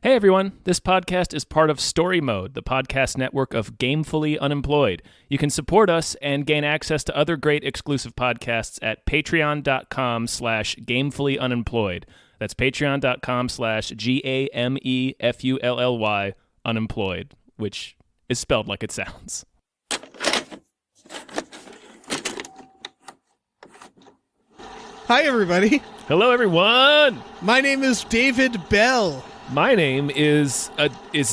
Hey everyone, this podcast is part of Story Mode, the podcast network of Gamefully Unemployed. You can support us and gain access to other great exclusive podcasts at patreon.com/gamefullyunemployed. That's patreon.com/GAMEFULLY unemployed, which is spelled like it sounds. Hi everybody. Hello everyone! My name is David Bell. My name is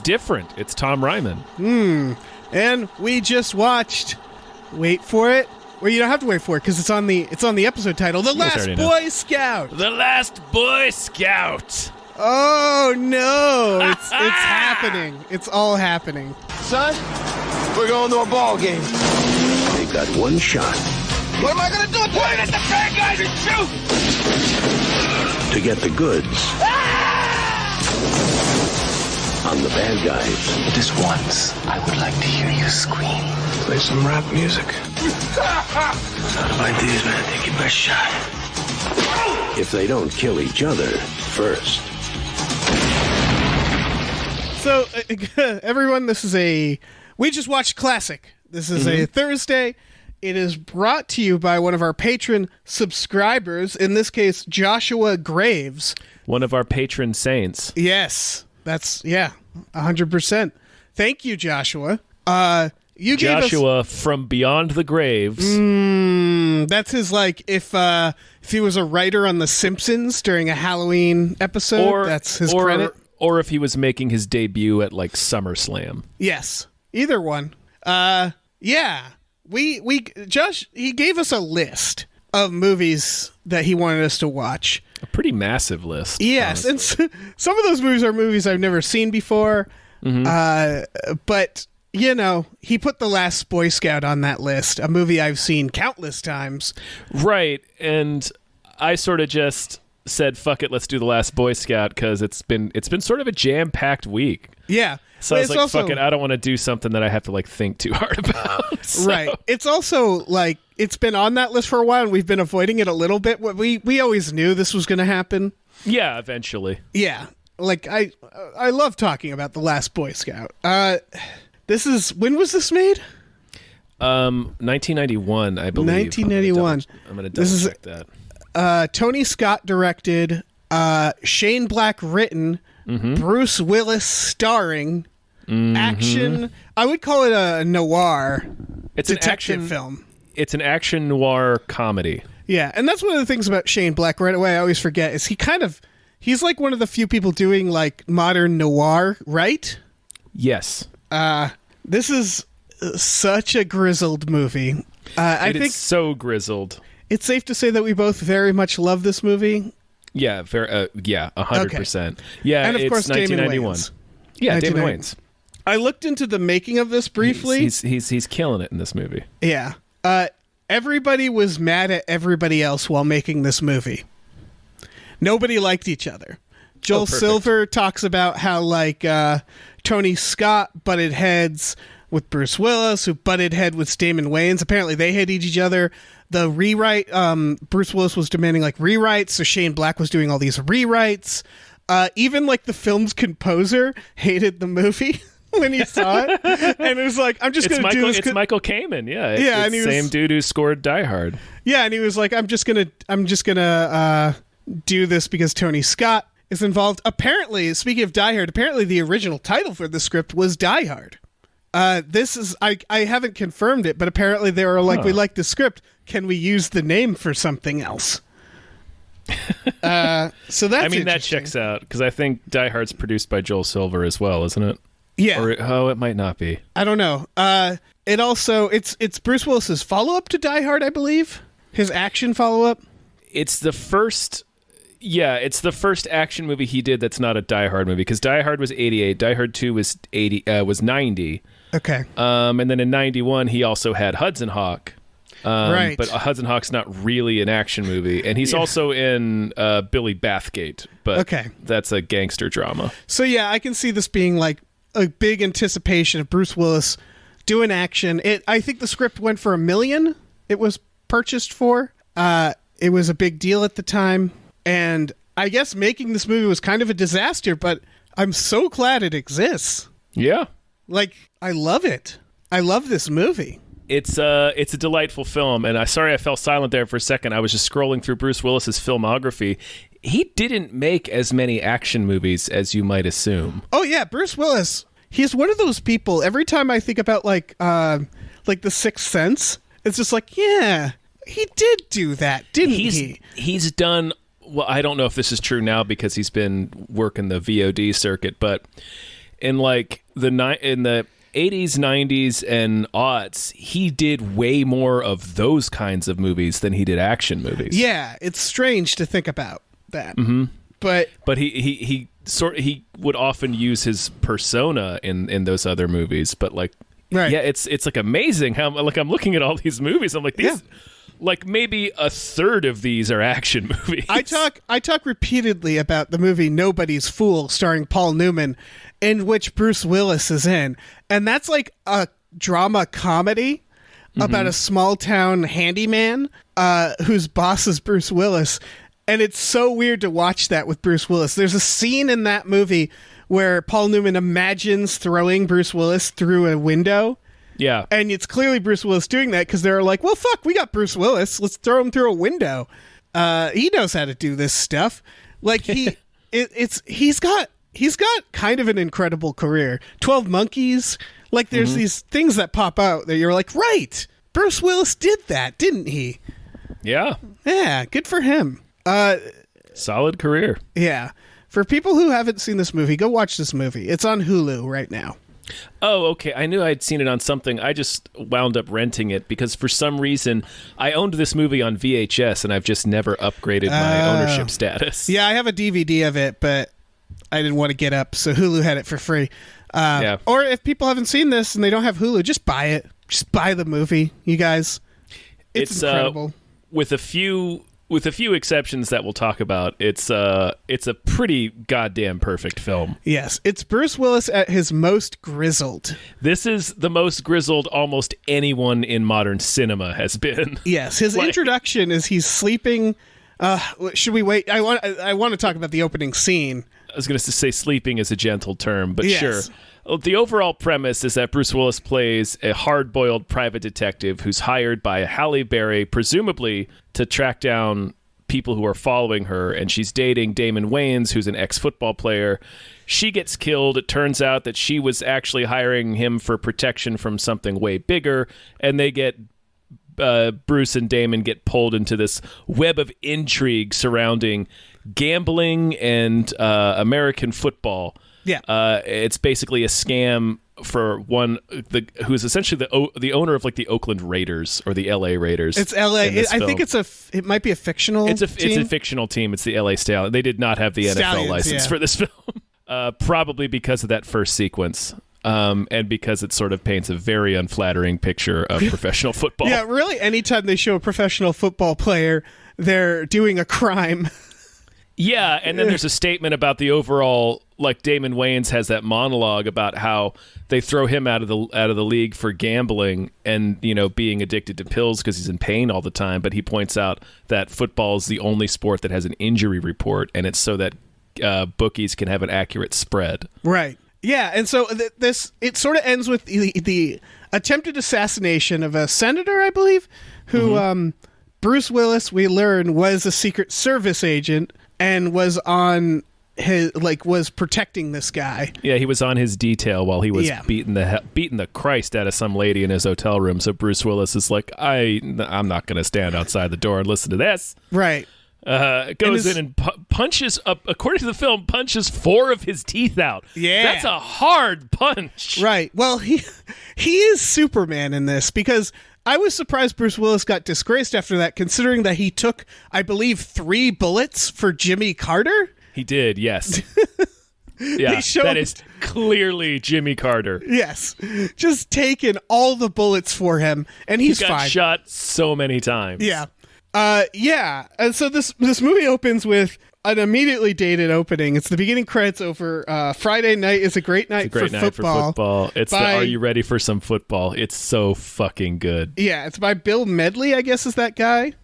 different. It's Tom Ryman. And we just watched, wait for it. Well, you don't have to wait for it because it's on the episode title, The Last Boy Scout. The Last Boy Scout. Oh no, it's happening. It's all happening. Son, we're going to a ball game. They've got one shot. What am I going to do? Point at the bad guys and shoot! To get the goods on the bad guys. Just once, I would like to hear you scream. Play some rap music. Out of ideas, man. Take your best shot. If they don't kill each other first. So, everyone, we just watched Classic. This is a Thursday. It is brought to you by one of our patron subscribers, in this case, Joshua Graves. One of our patron saints. Yes, that's, 100%. Thank you, Joshua. You Joshua from beyond the graves. That's his, like, if he was a writer on The Simpsons during a Halloween episode, that's his credit. Or if he was making his debut at, like, SummerSlam. Yes, either one. Josh, he gave us a list of movies that he wanted us to watch. A pretty massive list. Yes, honestly. And some of those movies are movies I've never seen before. But, you know, he put The Last Boy Scout on that list, a movie I've seen countless times. Right, and I sort of just said, fuck it, let's do The Last Boy Scout, because it's been sort of a jam-packed week. Yeah. So I was like, fuck it, I don't want to do something that I have to, like, think too hard about. So. Right. It's also, like, it's been on that list for a while, and we've been avoiding it a little bit. We always knew this was going to happen. Yeah, eventually. Yeah. Like, I love talking about The Last Boy Scout. When was this made? 1991, I believe. 1991. I'm going to double check that. Tony Scott directed, Shane Black written, Bruce Willis starring, action. I would call it a noir detective film. It's an action noir comedy. Yeah, and that's one of the things about Shane Black right away I always forget is he's like one of the few people doing like modern noir, right? Yes. This is such a grizzled movie. I think it's so grizzled. It's safe to say that we both very much love this movie. Yeah, 100%. Okay. Yeah, and of course, 1991. Wayans. Yeah, Damon Wayans. I looked into the making of this briefly. He's killing it in this movie. Yeah. Everybody was mad at everybody else while making this movie. Nobody liked each other. Joel Silver talks about how like Tony Scott butted heads with Bruce Willis, who butted head with Damon Wayans. Apparently, they hated each other. The rewrite, Bruce Willis was demanding like rewrites, so Shane Black was doing all these rewrites. Even like the film's composer hated the movie when he saw it, and it was like, "I'm just going to do this." It's Michael Kamen, yeah, and it's the same dude who scored Die Hard. Yeah, and he was like, "I'm just gonna do this because Tony Scott is involved." Apparently, speaking of Die Hard, apparently the original title for the script was Die Hard. This is I haven't confirmed it, but apparently they were like, "We like the script. Can we use the name for something else?" So that's that checks out because I think Die Hard's produced by Joel Silver as well, isn't it? Yeah. Or it might not be. I don't know. It also it's Bruce Willis's follow up to Die Hard, I believe. His action follow up. It's the first. Yeah, it's the first action movie he did that's not a Die Hard movie because Die Hard was 88, Die Hard 2 was 90. Okay. And then in 91 he also had Hudson Hawk. Right. But Hudson Hawk's not really an action movie. And he's also in Billy Bathgate. But that's a gangster drama. So yeah, I can see this being like a big anticipation of Bruce Willis doing action. I think the script went for $1 million. It was purchased for. It was a big deal at the time. And I guess making this movie was kind of a disaster, but I'm so glad it exists. Yeah. Like, I love it. I love this movie. It's a delightful film, and sorry I fell silent there for a second. I was just scrolling through Bruce Willis's filmography. He didn't make as many action movies as you might assume. Oh yeah, Bruce Willis. He's one of those people. Every time I think about like The Sixth Sense, it's just like, yeah, he did do that, didn't he? He's done. Well, I don't know if this is true now because he's been working the VOD circuit, but in like in the 80s, 90s, and aughts, he did way more of those kinds of movies than he did action movies. Yeah, it's strange to think about that. Mm-hmm. But he would often use his persona in those other movies. But like, right. Yeah, it's like amazing how like I'm looking at all these movies. I'm like, these, like maybe a third of these are action movies. I talk repeatedly about the movie Nobody's Fool, starring Paul Newman, in which Bruce Willis is in, and that's like a drama comedy about a small town handyman whose boss is Bruce Willis. And it's so weird to watch that with Bruce Willis. There's a scene in that movie where Paul Newman imagines throwing Bruce Willis through a window. Yeah. And it's clearly Bruce Willis doing that because they're like, well, fuck, we got Bruce Willis. Let's throw him through a window. He knows how to do this stuff. Like he's got kind of an incredible career. 12 Monkeys. Like there's these things that pop out that you're like, right, Bruce Willis did that, didn't he? Yeah. Yeah, good for him. Solid career. Yeah. For people who haven't seen this movie, go watch this movie. It's on Hulu right now. Oh, okay. I knew I'd seen it on something. I just wound up renting it because for some reason I owned this movie on VHS and I've just never upgraded my ownership status. Yeah, I have a DVD of it, but I didn't want to get up, so Hulu had it for free. Yeah. Or if people haven't seen this and they don't have Hulu, just buy it. Just buy the movie, you guys. It's incredible. With a few exceptions that we'll talk about, it's a pretty goddamn perfect film. Yes, it's Bruce Willis at his most grizzled. This is the most grizzled almost anyone in modern cinema has been. Yes, his introduction is he's sleeping. Should we wait? I want to talk about the opening scene. I was going to say sleeping is a gentle term, but yes. Sure. The overall premise is that Bruce Willis plays a hard-boiled private detective who's hired by Halle Berry, presumably to track down people who are following her, and she's dating Damon Wayans, who's an ex-football player. She gets killed. It turns out that she was actually hiring him for protection from something way bigger, and they get Bruce and Damon get pulled into this web of intrigue surrounding gambling and American football. Yeah, it's basically a scam for who's essentially the owner of like the Oakland Raiders or the LA Raiders. It's LA. I think it might be a fictional. It's a team. fictional team. It's the LA Stallions. They did not have the NFL license for this film, probably because of that first sequence. And because it sort of paints a very unflattering picture of professional football. Yeah, really, anytime they show a professional football player, they're doing a crime. Yeah, and then there's a statement about the overall, like Damon Wayans has that monologue about how they throw him out of the league for gambling and, you know, being addicted to pills because he's in pain all the time. But he points out that football is the only sport that has an injury report, and it's so that bookies can have an accurate spread. Right. Yeah, and so it sort of ends with the attempted assassination of a senator, I believe, who Bruce Willis, we learn, was a Secret Service agent and was on was protecting this guy. Yeah, he was on his detail while he was beating the Christ out of some lady in his hotel room. So Bruce Willis is like, I'm not going to stand outside the door and listen to this. Right. Goes in and punches up, according to the film, punches 4 of his teeth out. Yeah. That's a hard punch. Right. Well, he is Superman in this because I was surprised Bruce Willis got disgraced after that, considering that he took, I believe, 3 bullets for Jimmy Carter. He did, yes. Yeah, that is clearly Jimmy Carter. Yes. Just taking all the bullets for him, and he's fine. He got shot so many times. Yeah. Yeah. And so this movie opens with an immediately dated opening. It's the beginning credits over Friday Night is a Great Night, for Football. It's Are You Ready for Some Football? It's so fucking good. Yeah, it's by Bill Medley, I guess is that guy.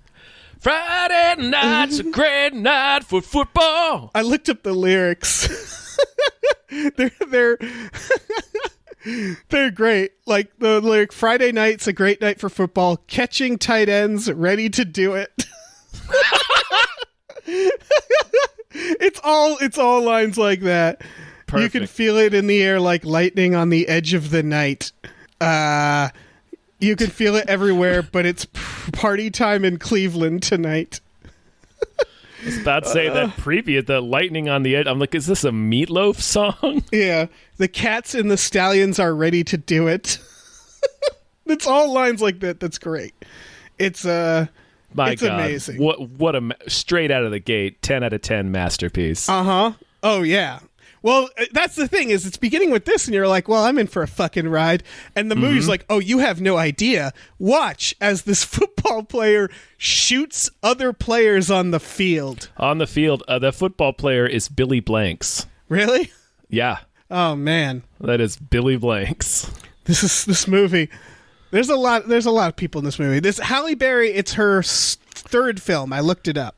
Friday night's a great night for football. I looked up the lyrics. they're they're great. Like Friday night's a great night for football. Catching tight ends, ready to do it. It's all lines like that. Perfect. You can feel it in the air like lightning on the edge of the night. You can feel it everywhere, but it's party time in Cleveland tonight. I was about to say that preview, the lightning on the edge. I'm like, is this a Meatloaf song? Yeah. The cats and the stallions are ready to do it. It's all lines like that. That's great. It's My it's God. amazing. What a straight out of the gate, 10 out of 10 masterpiece. Uh-huh. Oh, yeah. Well, that's the thing is it's beginning with this and you're like, well, I'm in for a fucking ride. And the movie's like, oh, you have no idea. Watch as this football player shoots other players on the field. On the field, the football player is Billy Blanks. Really? Yeah, Oh, man. that is Billy Blanks. This movie. There's a lot of people in this movie. This Halle Berry, it's her third film. I looked it up.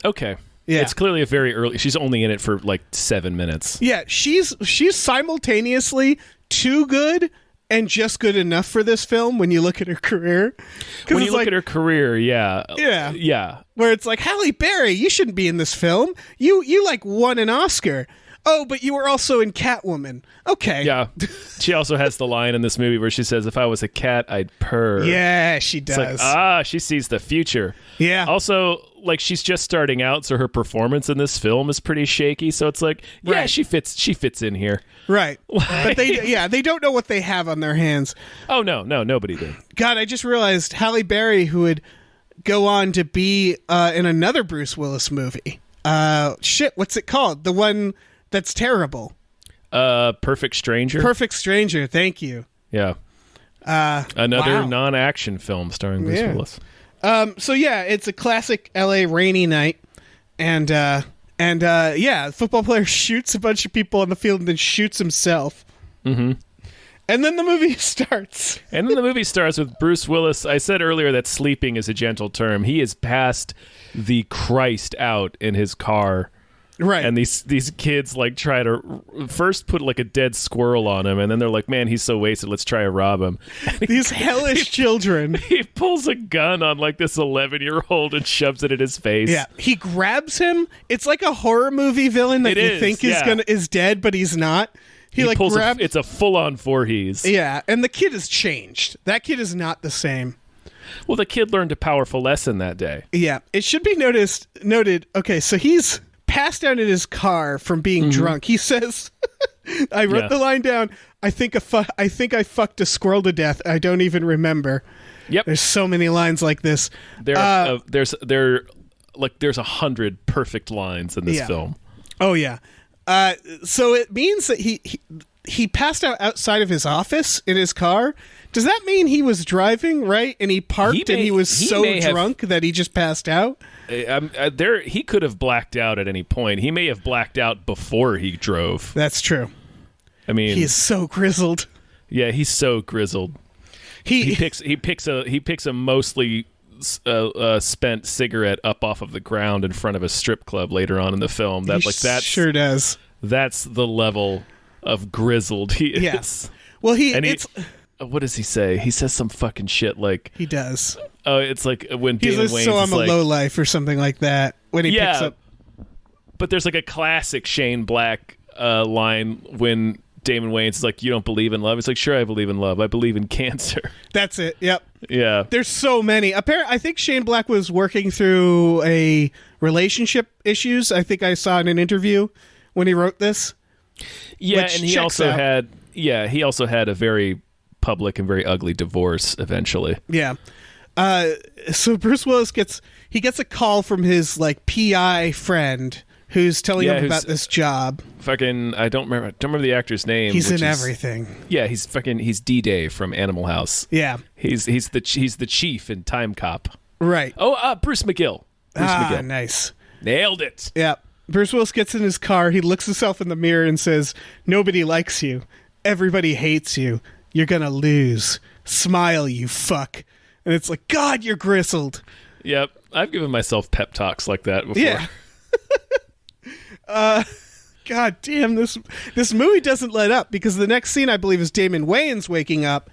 Okay. Yeah. It's clearly a very early. She's only in it for like 7 minutes. Yeah, she's simultaneously too good and just good enough for this film when you look at her career. When you look at her career, yeah. Yeah. Yeah. Where it's like, Halle Berry, you shouldn't be in this film. You like won an Oscar. Oh, but you were also in Catwoman. Okay. Yeah. She also has the line in this movie where she says, if I was a cat, I'd purr. Yeah, she It's like, does. she sees the future. Yeah. Also, like, she's just starting out, so her performance in this film is pretty shaky. So it's like, yeah, Right. she fits in here. Right. But they don't know what they have on their hands. Oh, no, nobody did. God, I just realized Halle Berry, who would go on to be in another Bruce Willis movie. What's it called? The one that's terrible. Perfect Stranger. Perfect Stranger. Thank you. Yeah. Another wow. non-action film starring Bruce Yeah. Willis. So yeah, it's a classic LA rainy night, and the football player shoots a bunch of people on the field and then shoots himself. Mm-hmm. And then the movie starts. And then the movie starts with Bruce Willis. I said earlier that sleeping is a gentle term. He is passed the Christ out in his car. Right. And these kids like try to first put like a dead squirrel on him, and then they're like, man, he's so wasted, let's try to rob him. These hellish children. He pulls a gun on like this 11-year-old and shoves it in his face. Yeah, he grabs him. It's like a horror movie villain that It you is, think yeah. is dead, but he's not. He like pulls grabs. it's a full-on Voorhees. Yeah, and the kid has changed. That kid is not the same. Well, the kid learned a powerful lesson that day. Yeah, it should be noted. Okay, so he's passed out in his car from being drunk. He says, "I wrote Yeah. the line down. I think I fucked a squirrel to death. I don't even remember." Yep. There's so many lines like this. There's 100 perfect lines in this Yeah. film. Oh yeah. So it means that he passed out outside of his office in his car. Does that mean he was driving, right? And he parked and he was so drunk that he just passed out? He could have blacked out at any point. He may have blacked out before he drove. That's true. I mean, He's so grizzled. yeah, he's so grizzled. He picks a mostly spent cigarette up off of the ground in front of a strip club later on in the film. That He like that's sure does. That's the level of grizzled he is. Yes. Well, What does he say? He says some fucking shit like, he does. oh, it's like when He's Damon like, Wayans so I'm is a like, lowlife or something like that. When he picks up. but there's like a classic Shane Black line when Damon Wayans is like, you don't believe in love? It's like, sure, I believe in love. I believe in cancer. That's it. Yep. Yeah. There's so many. I think Shane Black was working through a relationship issues. I think I saw in an interview when he wrote this. Yeah, which and he checks also out. had a very public and very ugly divorce eventually. Yeah. So Bruce Willis gets a call from his like PI friend who's telling him about this job. Fucking, I don't remember the actor's name. He's in everything. Yeah, he's D-Day from Animal House. Yeah. He's the chief in Time Cop. Right. Oh, Bruce McGill. McGill. Nice. Nailed it. Yeah. Bruce Willis gets in his car. He looks himself in the mirror and says, "Nobody likes you. Everybody hates you. You're gonna lose. Smile, you fuck." And it's like, God, you're grizzled. Yep, I've given myself pep talks like that before. Yeah. God damn, this movie doesn't let up, because the next scene, I believe, is Damon Wayans waking up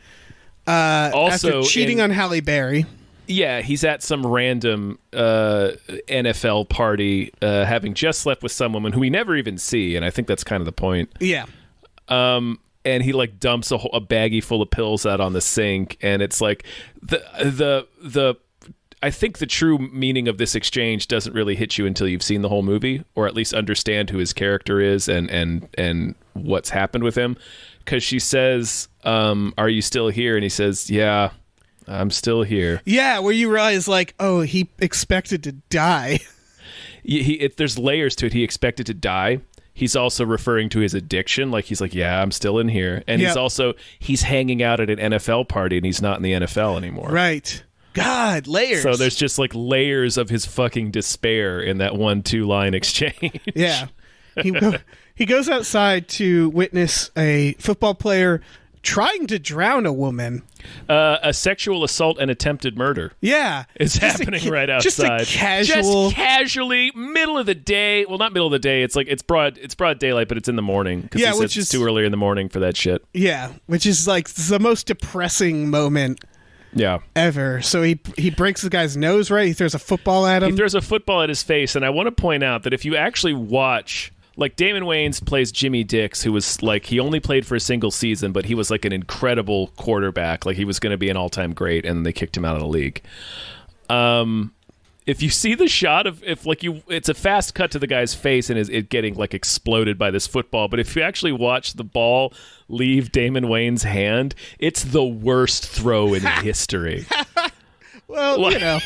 after cheating on Halle Berry. Yeah, he's at some random NFL party, having just slept with some woman who we never even see, and I think that's kind of the point. Yeah. And he like dumps a baggie full of pills out on the sink, and it's like the I think the true meaning of this exchange doesn't really hit you until you've seen the whole movie, or at least understand who his character is and what's happened with him. Because she says, "Are you still here?" And he says, "Yeah, I'm still here." Yeah, where you realize, like, oh, he expected to die. There's layers to it. He expected to die. He's also referring to his addiction. Like, he's like, yeah, I'm still in here. And he's hanging out at an NFL party, and he's not in the NFL anymore. Right. God, layers. So there's just like layers of his fucking despair in that 1-2 line exchange. Yeah. He goes outside to witness a football player trying to drown a woman. A sexual assault and attempted murder. Yeah. It's happening right outside. Just casually, middle of the day. Well, not middle of the day. It's like it's broad daylight, but it's in the morning. Because it's too early in the morning for that shit. Yeah, which is like the most depressing moment ever. So he breaks the guy's nose, right? He throws a football at him. He throws a football at his face, and I want to point out that if you actually watch... Like, Damon Wayans plays Jimmy Dix, who was like, he only played for a single season, but he was like an incredible quarterback. Like, he was going to be an all-time great, and they kicked him out of the league. If you see the shot of, it's a fast cut to the guy's face and it getting like exploded by this football. But if you actually watch the ball leave Damon Wayans' hand, it's the worst throw in history. Well, you know.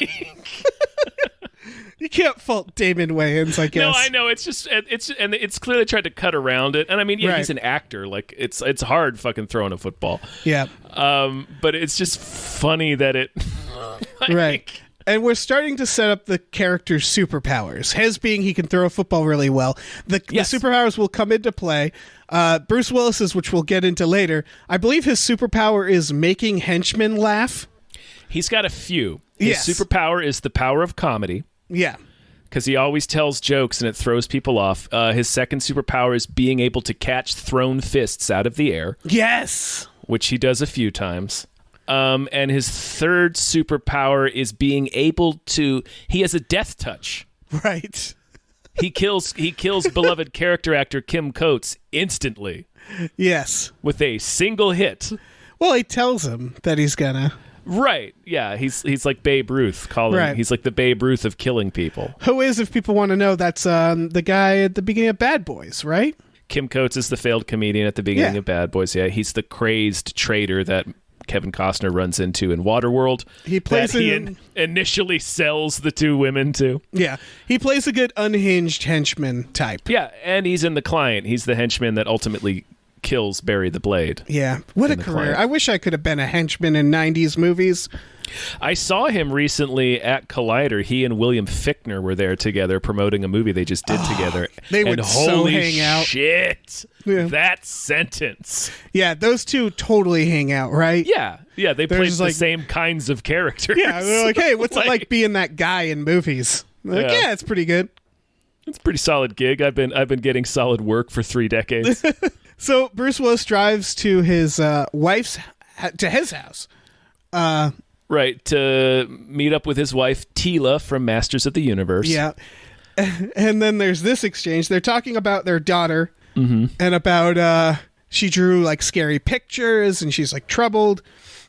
You can't fault Damon Wayans, I guess. No, I know. It's clearly tried to cut around it. And I mean, yeah, he's an actor. Like, it's hard fucking throwing a football. Yeah. But it's just funny that it... Right. And we're starting to set up the character's superpowers. His being he can throw a football really well. The superpowers will come into play. Bruce Willis's, which we'll get into later, I believe his superpower is making henchmen laugh. He's got a few. His superpower is the power of comedy. Yeah. Because he always tells jokes and it throws people off. His second superpower is being able to catch thrown fists out of the air. Yes. Which he does a few times. And his third superpower is being able to... He has a death touch. Right. He kills beloved character actor Kim Coates instantly. Yes. With a single hit. Well, he tells him that he's gonna... Right, yeah, he's like Babe Ruth. He's like the Babe Ruth of killing people. Who is, if people want to know, that's the guy at the beginning of Bad Boys, right? Kim Coates is the failed comedian at the beginning of Bad Boys, yeah. He's the crazed traitor that Kevin Costner runs into in Waterworld. He plays initially sells the two women to. Yeah, he plays a good unhinged henchman type. Yeah, and he's in The Client. He's the henchman that ultimately... kills Barry the Blade. Yeah. What a career. I wish I could have been a henchman in 90s movies. I saw him recently at Collider. He and William Fichtner were there together promoting a movie they just did together. They would so hang out. Shit. Yeah. That sentence. Yeah, those two totally hang out, right? Yeah. Yeah, they play the same kinds of characters. Yeah, they're like, hey, what's it like being that guy in movies? Like, yeah, it's pretty good. It's a pretty solid gig. I've been getting solid work for 3 decades. So Bruce Willis drives to his wife's to his house, right, to meet up with his wife Teela from Masters of the Universe. Yeah, and then there's this exchange. They're talking about their daughter and about she drew like scary pictures and she's like troubled.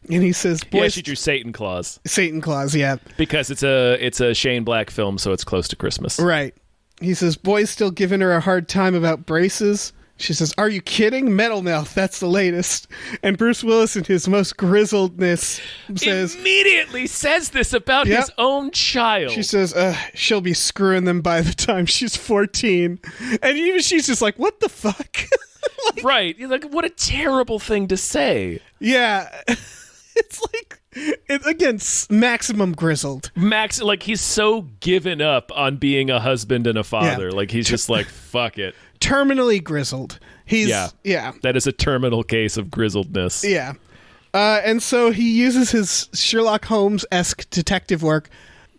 And he says, "Boy, she drew Satan Claus." Satan Claus, yeah, because it's a Shane Black film, so it's close to Christmas, right? He says, "Boy's still giving her a hard time about braces." She says, "Are you kidding? Metal Mouth, that's the latest." And Bruce Willis, in his most grizzledness, immediately says this about his own child. She says, she'll be screwing them by the time she's 14. And even she's just like, what the fuck? Like, right. You're like, what a terrible thing to say. Yeah. It's like, again, maximum grizzled. Like, he's so given up on being a husband and a father. Yeah. Like, he's just like, fuck it. Terminally grizzled. Yeah. That is a terminal case of grizzledness. Yeah. And so he uses his Sherlock Holmes-esque detective work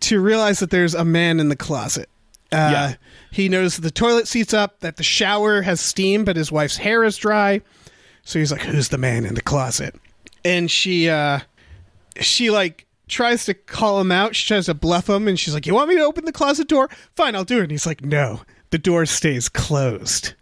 to realize that there's a man in the closet. Yeah. He knows the toilet seat's up, that the shower has steam, but his wife's hair is dry. So he's like, who's the man in the closet? And she like tries to call him out. She tries to bluff him, and she's like, you want me to open the closet door? Fine, I'll do it. And he's like, no, the door stays closed.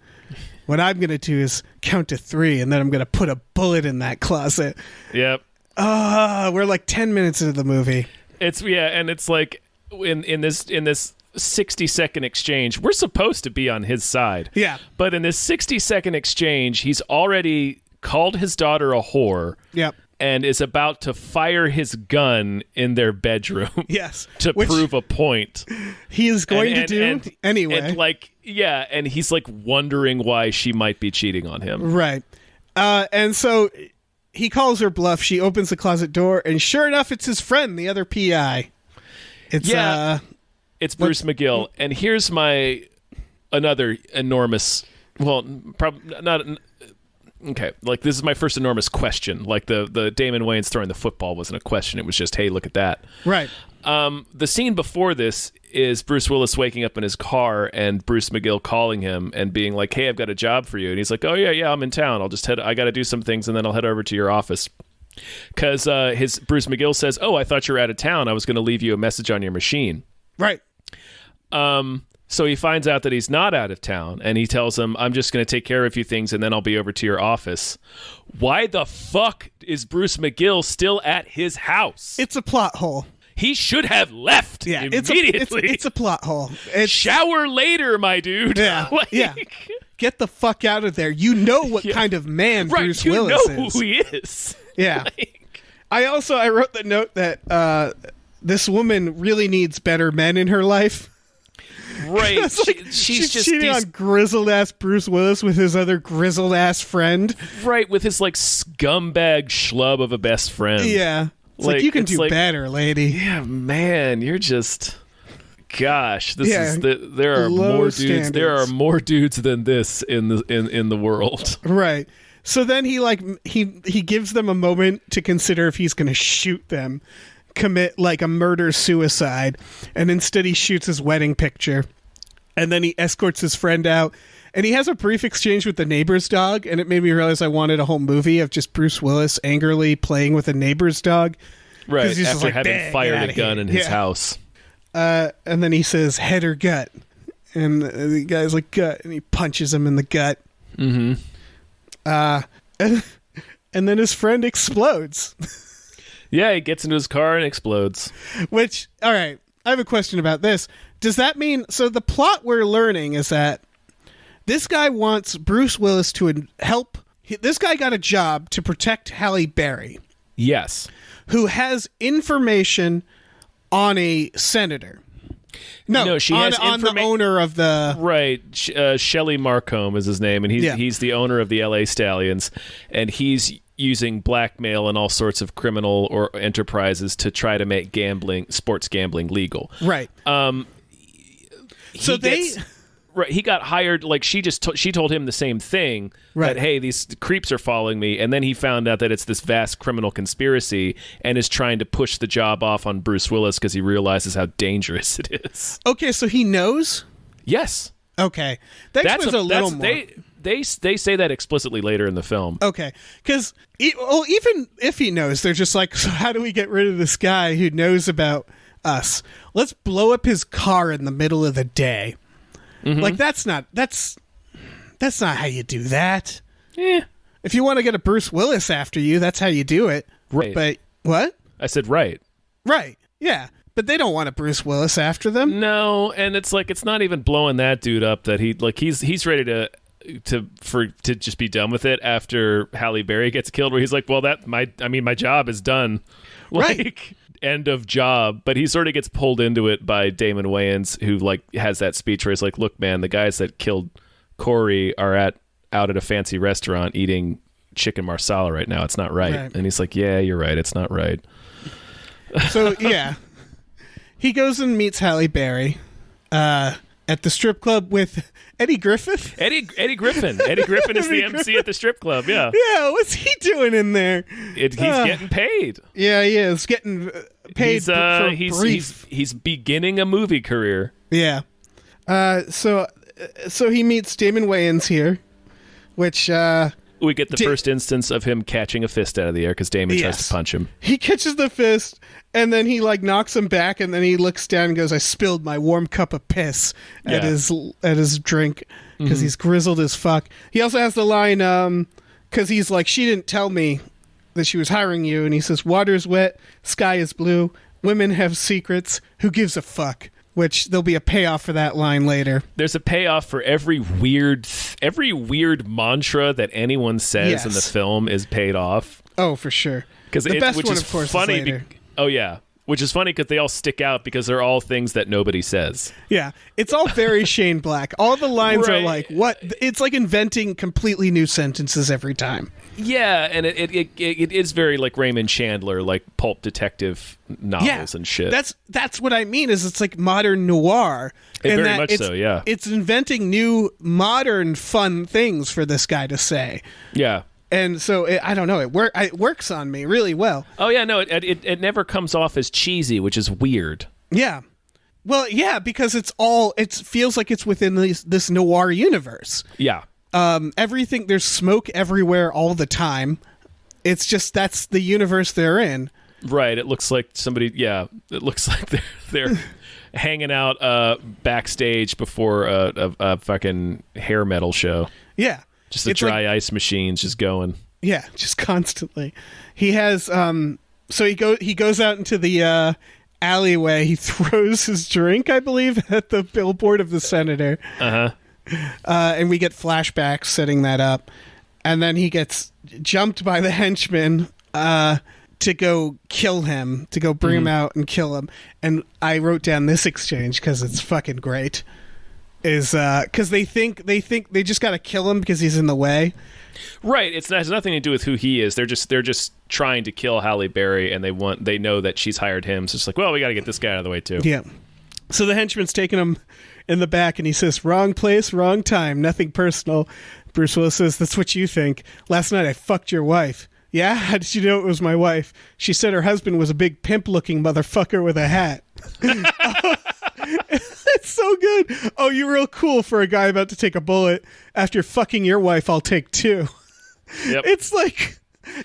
What I'm going to do is count to 3, and then I'm going to put a bullet in that closet. Yep. We're like 10 minutes into the movie. And it's like in this 60-second exchange, we're supposed to be on his side. Yeah. But in this 60-second exchange, he's already called his daughter a whore. Yep. And is about to fire his gun in their bedroom. Yes. To prove a point. He is going to do anyway. And he's like wondering why she might be cheating on him. Right. And so he calls her bluff. She opens the closet door, and sure enough, it's his friend, the other PI. It's Bruce McGill. And here's another enormous, well, probably not. Okay, like this is my first enormous question. Like the Damon Wayans throwing the football wasn't a question. It was just, hey, look at that. Right. The scene before this is Bruce Willis waking up in his car and Bruce McGill calling him and being like, hey, I've got a job for you. And he's like, oh, yeah, I'm in town. I got to do some things and then I'll head over to your office. Because Bruce McGill says, oh, I thought you were out of town. I was going to leave you a message on your machine. Right. So he finds out that he's not out of town, and he tells him, I'm just going to take care of a few things, and then I'll be over to your office. Why the fuck is Bruce McGill still at his house? It's a plot hole. He should have left immediately. It's a plot hole. Shower later, my dude. Yeah, yeah. Get the fuck out of there. You know what kind of man Bruce Willis is. You know who he is. Yeah. I wrote the note that this woman really needs better men in her life. Right. Like, she's just cheating on grizzled ass Bruce Willis with his other grizzled ass friend. Right, with his like scumbag schlub of a best friend. Yeah. It's like you can do better, lady. Yeah, man, you're just gosh, there are low more dudes. standards. There are more dudes than this in the world. Right. So then he gives them a moment to consider if he's going to shoot them, commit like a murder-suicide, and instead he shoots his wedding picture, and then he escorts his friend out, and he has a brief exchange with the neighbor's dog, and it made me realize I wanted a whole movie of just Bruce Willis angrily playing with a neighbor's dog. Right, he's after like, having fired a gun in his house. And then he says, head or gut? And the guy's like, gut, and he punches him in the gut. Mm-hmm. And then his friend explodes. Yeah, he gets into his car and explodes. Which, all right, I have a question about this. Does that mean, so the plot we're learning is that this guy wants Bruce Willis to help, this guy got a job to protect Halle Berry. Yes. Who has information on a senator. No, she has on the owner of the... Right. Shelley Marcombe is his name, and he's the owner of the LA Stallions, and he's using blackmail and all sorts of criminal or enterprises to try to make sports gambling legal. Right. He got hired, like she told him the same thing, right. That, hey, these creeps are following me, and then he found out that it's this vast criminal conspiracy and is trying to push the job off on Bruce Willis because he realizes how dangerous it is. Okay, so he knows? Yes. Okay. That's a little more. They say that explicitly later in the film. Okay, because even if he knows, they're just like, so how do we get rid of this guy who knows about us? Let's blow up his car in the middle of the day. Mm-hmm. Like that's not how you do that. Yeah. If you want to get a Bruce Willis after you, that's how you do it. Right. But what? I said right. Right. Yeah. But they don't want a Bruce Willis after them. No, and it's like it's not even blowing that dude up that he's ready to just be done with it after Halle Berry gets killed, where he's like, well, my job is done. Like, right. End of job. But he sort of gets pulled into it by Damon Wayans, who like has that speech where he's like, look, man, the guys that killed Corey are out at a fancy restaurant eating chicken marsala right now. It's not right. And he's like, yeah, you're right. It's not right. So, yeah. He goes and meets Halle Berry at the strip club with Eddie Griffin. Eddie Griffin. Eddie Griffin is the MC at the strip club, yeah. Yeah, what's he doing in there? He's getting paid. Yeah, he is. Getting paid for brief. He's beginning a movie career. Yeah. So he meets Damon Wayans here, which we get the first instance of him catching a fist out of the air because Damon tries to punch him. He catches the fist, and then he like knocks him back, and then he looks down and goes, "I spilled my warm cup of piss at his drink," because he's grizzled as fuck. He also has the line, because he's like, "She didn't tell me that she was hiring you," and he says, "Water's wet, sky is blue, women have secrets, who gives a fuck?" Which there'll be a payoff for that line later. There's a payoff for every weird mantra that anyone says in the film is paid off. Oh, for sure. Because the best one, of course, is later. Which is funny because they all stick out because they're all things that nobody says. Yeah, it's all very Shane Black. All the lines are like, what? It's like inventing completely new sentences every time. Yeah, and it is very like Raymond Chandler, like pulp detective novels and shit. That's what I mean. Is it's like modern noir. Very much so. Yeah, it's inventing new modern fun things for this guy to say. Yeah. And so I don't know. It works on me really well. Oh yeah, no, it never comes off as cheesy, which is weird. Yeah, well, yeah, because it feels like it's within this noir universe. Yeah. Everything, there's smoke everywhere all the time. It's just that's the universe they're in. Right. It looks like somebody. Yeah. It looks like they're hanging out backstage before a fucking hair metal show. Yeah. Just the dry ice machines just going. Yeah, just constantly. He has so he goes out into the alleyway. He throws his drink, I believe, at the billboard of the senator. And we get flashbacks setting that up. And then he gets jumped by the henchman to go kill him, to go bring him out and kill him. And I wrote down this exchange because it's fucking great. Is because they think they just got to kill him because he's in the way. Right. It has nothing to do with who he is. They're just trying to kill Halle Berry, and they know that she's hired him. So it's like, well, we got to get this guy out of the way too. Yeah. So the henchman's taking him in the back, and he says, "Wrong place, wrong time. Nothing personal." Bruce Willis says, "That's what you think. Last night I fucked your wife." "Yeah? How did you know it was my wife?" "She said her husband was a big pimp-looking motherfucker with a hat." It's so good. "Oh, you're real cool for a guy about to take a bullet. After fucking your wife, I'll take two." Yep. It's like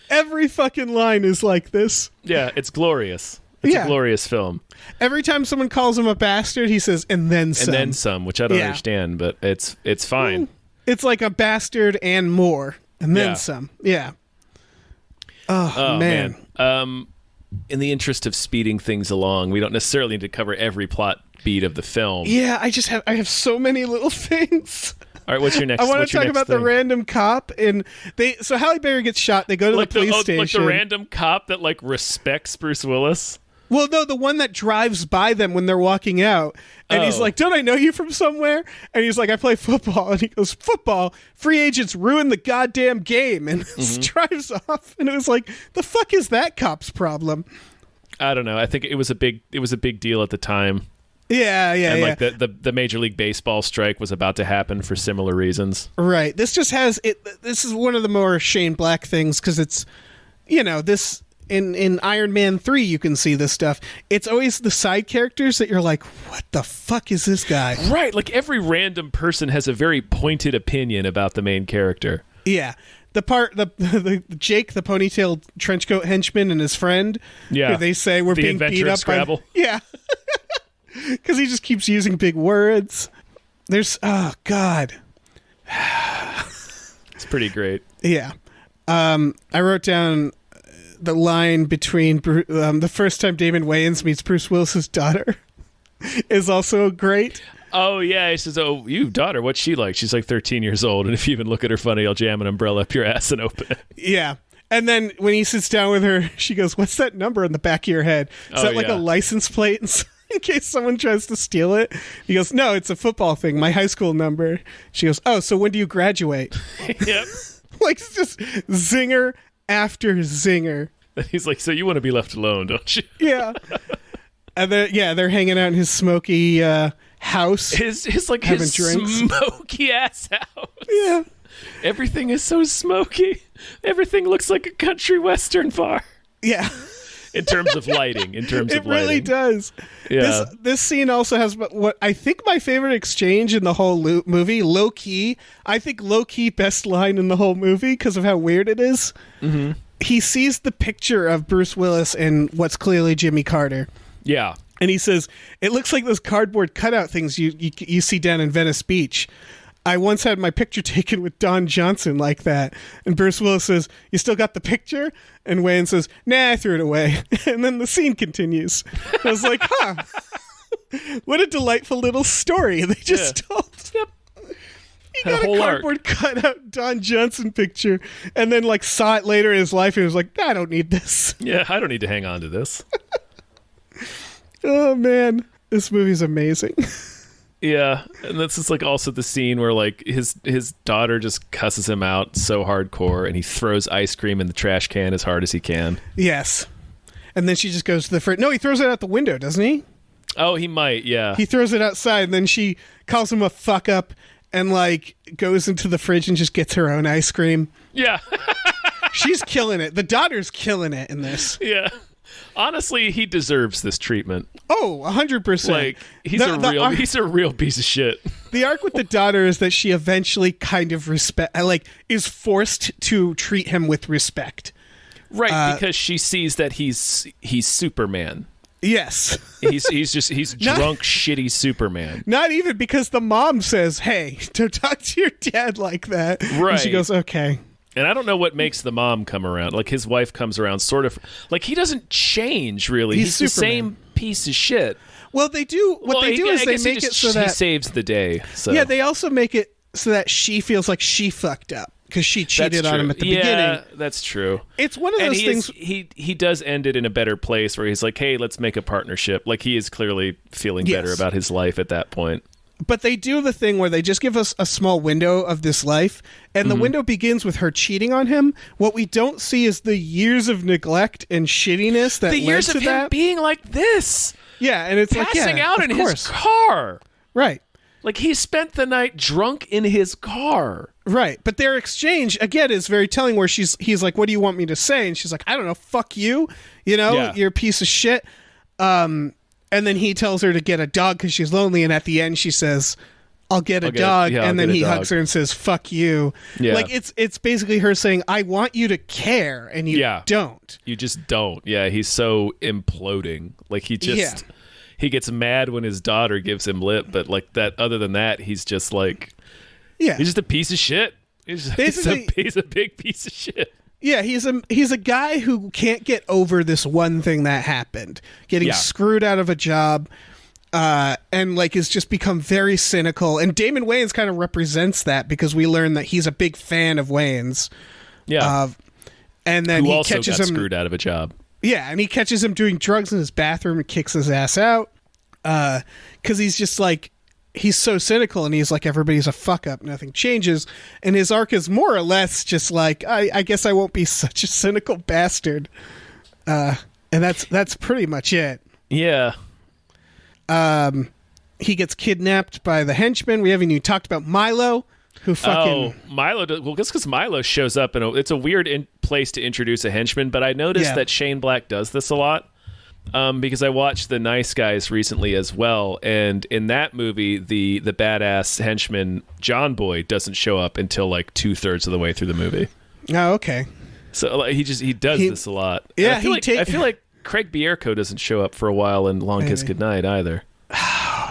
every fucking line is like this. Yeah, it's glorious. It's a glorious film. Every time someone calls him a bastard, he says, "and then some." And then some, which I don't understand, but it's fine. It's like a bastard and more, and then some. Yeah. Oh man. In the interest of speeding things along, we don't necessarily need to cover every plot beat of the film. Yeah, I have so many little things. All right, what's your next? I want to talk about the random cop, and so Halle Berry gets shot. They go to the police station. Like the random cop that like respects Bruce Willis. Well, no, the one that drives by them when they're walking out, and he's like, "Don't I know you from somewhere?" And he's like, "I play football," and he goes, "Football? Free agents ruin the goddamn game," and drives off. And it was like, the fuck is that cop's problem? I don't know. I think it was a big deal at the time. Yeah. And like the Major League Baseball strike was about to happen for similar reasons. Right. This just has it. This is one of the more Shane Black things because it's, this. In Iron Man 3, you can see this stuff. It's always the side characters that you're like, what the fuck is this guy? Right, like every random person has a very pointed opinion about the main character. Yeah. The Jake, the ponytailed trenchcoat henchman, and his friend, who they say we're being beat up Scrabble. Yeah. Because he just keeps using big words. There's, oh, God. It's pretty great. Yeah. I wrote down the line between the first time Damon Wayans meets Bruce Willis's daughter is also great. Oh, yeah. He says, "Oh, you daughter, what's she like?" "She's like 13 years old, and if you even look at her funny, I'll jam an umbrella up your ass and open it." Yeah. And then when he sits down with her, she goes, "What's that number in the back of your head? Is that like a license plate in case someone tries to steal it?" He goes, "No, it's a football thing, my high school number." She goes, "Oh, so when do you graduate?" Yep. Like, it's just zinger after zinger. He's like, "So you want to be left alone, don't you?" Yeah. And they're hanging out in his smoky house. His drinks. Smoky ass house. Yeah. Everything is so smoky. Everything looks like a country western bar. Yeah. in terms of lighting. It really does. Yeah. This scene also has what I think my favorite exchange in the whole movie, low key. I think low key best line in the whole movie because of how weird it is. Mm-hmm. He sees the picture of Bruce Willis and what's clearly Jimmy Carter. Yeah. And he says, "It looks like those cardboard cutout things you see down in Venice Beach. I once had my picture taken with Don Johnson like that." And Bruce Willis says, "You still got the picture?" And Wayne says, "Nah, I threw it away." And then the scene continues. I was like, huh. What a delightful little story they just told. Yep. He got a cardboard cutout Don Johnson picture and then like saw it later in his life and was like, I don't need this. Yeah, I don't need to hang on to this. Oh, man. This movie's amazing. Yeah, and this is like also the scene where like his daughter just cusses him out so hardcore, and he throws ice cream in the trash can as hard as he can. Yes, and then she just goes to the fridge. No, he throws it out the window, doesn't he? Oh, he might. Yeah, he throws it outside, and then she calls him a fuck up, and like goes into the fridge and just gets her own ice cream. Yeah, she's killing it. The daughter's killing it in this. Yeah. Honestly, he deserves this treatment. Oh, 100%. Like he's a real piece of shit. The arc with the daughter is that she eventually kind of is forced to treat him with respect. Right, because she sees that he's Superman. Yes. he's drunk, shitty Superman. Not even because the mom says, "Hey, don't talk to your dad like that." Right. And she goes, "Okay." And I don't know what makes the mom come around. Like, his wife comes around sort of... Like, he doesn't change, really. He's the same piece of shit. Well, they do... What they do is they make it so that... He saves the day. So. Yeah, they also make it so that she feels like she fucked up because she cheated on him at the beginning. Yeah, that's true. It's one of those things... He does end it in a better place where he's like, hey, let's make a partnership. Like, he is clearly feeling better about his life at that point. But they do the thing where they just give us a small window of this life, and the window begins with her cheating on him. What we don't see is the years of neglect and shittiness that led to that. The years of him being like this. Yeah, and it's passing out in his car. Right. Like, he spent the night drunk in his car. Right. But their exchange, again, is very telling where he's like, what do you want me to say? And she's like, I don't know, fuck you. You're a piece of shit. And then he tells her to get a dog because she's lonely. And at the end, she says, I'll get a dog. And then he hugs her and says, fuck you. Yeah. Like, it's basically her saying, I want you to care. And you don't. You just don't. Yeah, he's so imploding. Like, he just... Yeah. He gets mad when his daughter gives him lip. But, like, that. Other than that, he's just, like... Yeah. He's just a piece of shit. He's a big piece of shit. Yeah, he's a guy who can't get over this one thing that happened, getting screwed out of a job, and like has just become very cynical. And Damon Wayans kind of represents that because we learn that he's a big fan of Wayans. Yeah, and then who he also catches got him screwed out of a job. Yeah, and he catches him doing drugs in his bathroom and kicks his ass out because he's just like. He's so cynical, and he's like, everybody's a fuck up, nothing changes. And his arc is more or less just like, I guess I won't be such a cynical bastard. And that's pretty much it. Yeah. He gets kidnapped by the henchmen. We haven't even talked about Milo, who fucking... Oh, Milo... Well, just because Milo shows up, it's a weird place to introduce a henchman, but I noticed that Shane Black does this a lot. Because I watched The Nice Guys recently as well, and in that movie, the badass henchman John Boy doesn't show up until like 2/3 of the way through the movie. Oh, okay. So like, he does this a lot. Yeah, I feel like Craig Bierko doesn't show up for a while in Long Kiss Goodnight either.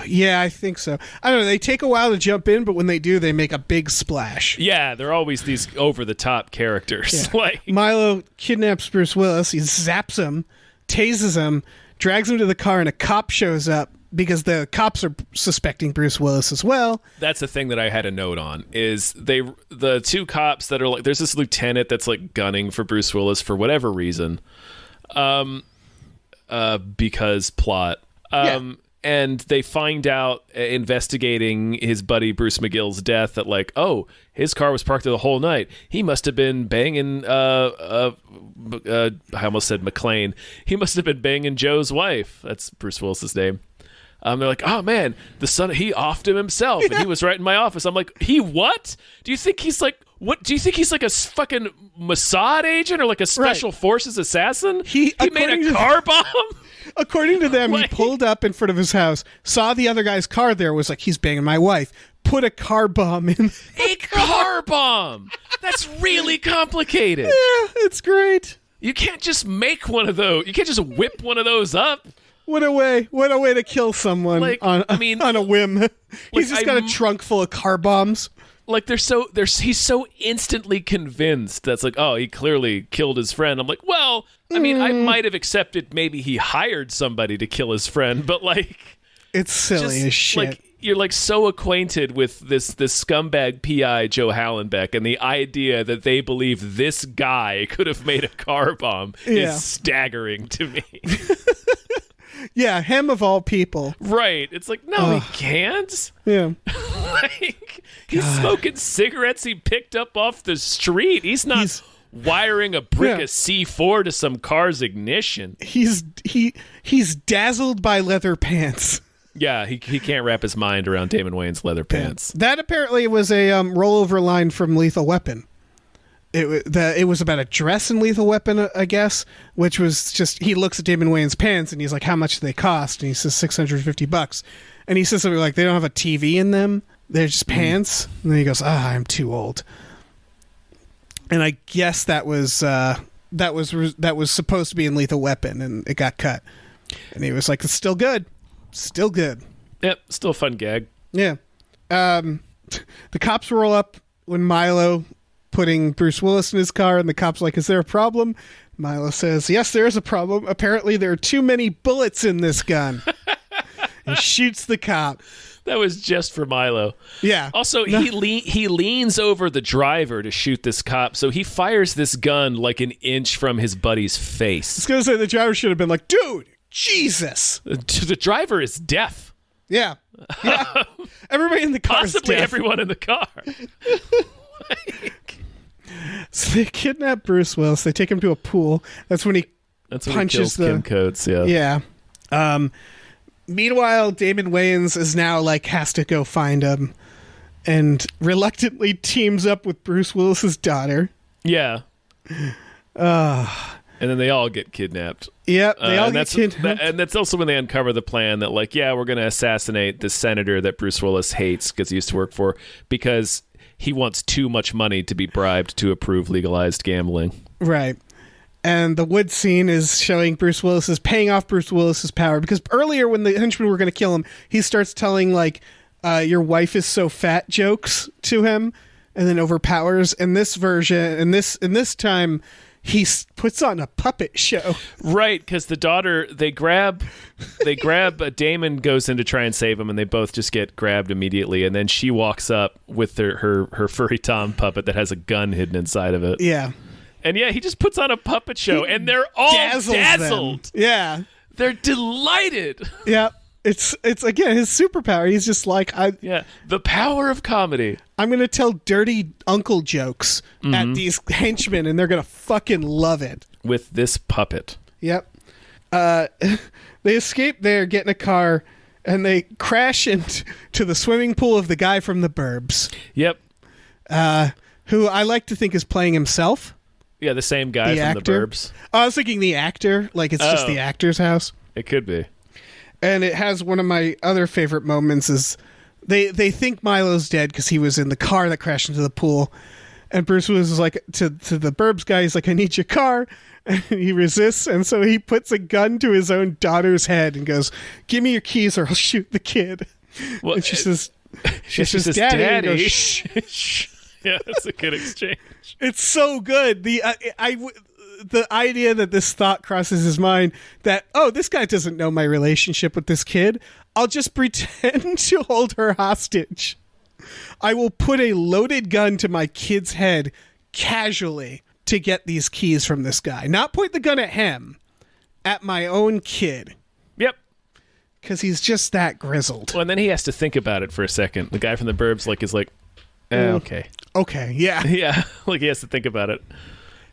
Yeah, I think so. I don't know. They take a while to jump in, but when they do, they make a big splash. Yeah, they're always these over-the-top characters. Yeah. Like Milo kidnaps Bruce Willis. He zaps him. Tases him, drags him to the car, and a cop shows up because the cops are suspecting Bruce Willis as well. That's the thing that I had a note on is the two cops that are like, there's this lieutenant that's like gunning for Bruce Willis for whatever reason, because plot. And they find out, investigating his buddy Bruce McGill's death, that like, oh, his car was parked there the whole night. He must have been banging, I almost said McClane. He must have been banging Joe's wife. That's Bruce Willis's name. They're like, oh man, the son, he offed him himself, and he was right in my office. I'm like, he what? Do you think he's like, what? Do you think he's like a fucking Mossad agent or like a special forces assassin? He made a car bomb? According to them, he pulled up in front of his house, saw the other guy's car there, was like, he's banging my wife, put a car bomb in. A car bomb! That's really complicated. Yeah, it's great. You can't just make one of those. You can't just whip one of those up. What a way to kill someone on a whim. He's just got a trunk full of car bombs. Like he's so instantly convinced that's like, oh, he clearly killed his friend. I'm like, well, I mean, I might have accepted maybe he hired somebody to kill his friend, but like, it's silly as shit. Like, you're like so acquainted with this scumbag PI Joe Hallenbeck, and the idea that they believe this guy could have made a car bomb is staggering to me. Yeah, him of all people. Right. It's like, no, he can't. Yeah. Like, he's smoking cigarettes he picked up off the street. He's not wiring a brick of C4 to some car's ignition. He's dazzled by leather pants. Yeah, he can't wrap his mind around Damon Wayans' leather pants. That apparently was a rollover line from Lethal Weapon. It was about a dress in Lethal Weapon, I guess, which was just, he looks at Damon Wayans' pants and he's like, how much do they cost? And he says $650. And he says something like, they don't have a TV in them. They're just pants. And then he goes, I'm too old. And I guess that was supposed to be in Lethal Weapon, and it got cut. And he was like, it's still good. Still good. Yep, still a fun gag. Yeah. The cops roll up when Milo putting Bruce Willis in his car, and the cop's like, is there a problem? Milo says, yes, there is a problem. Apparently there are too many bullets in this gun. And shoots the cop. That was just for Milo. Yeah. Also, he leans over the driver to shoot this cop, so he fires this gun like an inch from his buddy's face. I was going to say the driver should have been like, dude, Jesus. The driver is deaf. Yeah. Everybody in the car Possibly is deaf. everyone in the car. So they kidnap Bruce Willis. They take him to a pool. That's when he punches Kim Coates. Yeah. Meanwhile, Damon Wayans is now like has to go find him, and reluctantly teams up with Bruce Willis's daughter. Yeah. And then they all get kidnapped. Yep, they all get kidnapped. And that's also when they uncover the plan that, like, yeah, we're going to assassinate the senator that Bruce Willis hates because he used to work for, because he wants too much money to be bribed to approve legalized gambling. Right. And the wood scene is showing Bruce Willis is paying off Bruce Willis's power, because earlier when the henchmen were going to kill him, he starts telling like, your wife is so fat jokes to him, and then overpowers. In this version, in this time, he puts on a puppet show. Right, because the daughter, they grab Damon goes in to try and save him, and they both just get grabbed immediately, and then she walks up with her furry Tom puppet that has a gun hidden inside of it. Yeah. And yeah, he just puts on a puppet show, and they're all dazzled. Them. Yeah. They're delighted. Yeah. It's again his superpower. He's just like, the power of comedy. I'm going to tell dirty uncle jokes at these henchmen, and they're going to fucking love it. With this puppet. Yep. They escape there, get in a car, and they crash into the swimming pool of the guy from The Burbs. Yep. Who I like to think is playing himself. Yeah, the same guy from The Burbs. Oh, I was thinking the actor. Like, it's just the actor's house. It could be. And it has one of my other favorite moments is they think Milo's dead because he was in the car that crashed into the pool. And Bruce Willis is like, to the Burbs guy, he's like, I need your car. And he resists. And so he puts a gun to his own daughter's head and goes, give me your keys or I'll shoot the kid. Well, and she says, Daddy. And he goes, shh. Yeah, that's a good exchange. It's so good. The idea that this thought crosses his mind that, oh, this guy doesn't know my relationship with this kid. I'll just pretend to hold her hostage. I will put a loaded gun to my kid's head casually to get these keys from this guy. Not point the gun at him, at my own kid. Yep. Because he's just that grizzled. Well, and then he has to think about it for a second. The guy from The Burbs is like, okay. Okay, yeah. Yeah, like he has to think about it.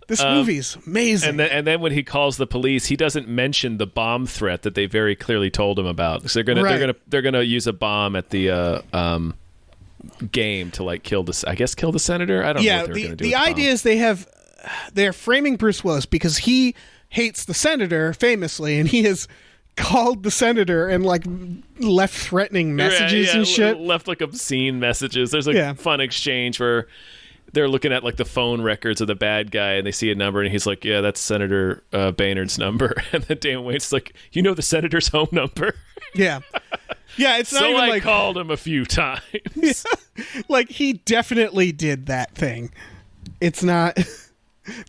This movie's amazing. And then when he calls the police, he doesn't mention the bomb threat that they very clearly told him about. So they're gonna use a bomb at the game to like kill the senator. I don't know what they're gonna do. The idea is they're framing Bruce Willis because he hates the senator famously, and he has called the senator and like left threatening messages and shit. Left like obscene messages. There's a fun exchange where they're looking at like the phone records of the bad guy, and they see a number, and he's like, "Yeah, that's Senator Boehnard's number." And then Damon Wayans like, "You know the senator's home number?" Yeah, it's not so even I like called him a few times. Like he definitely did that thing. It's not.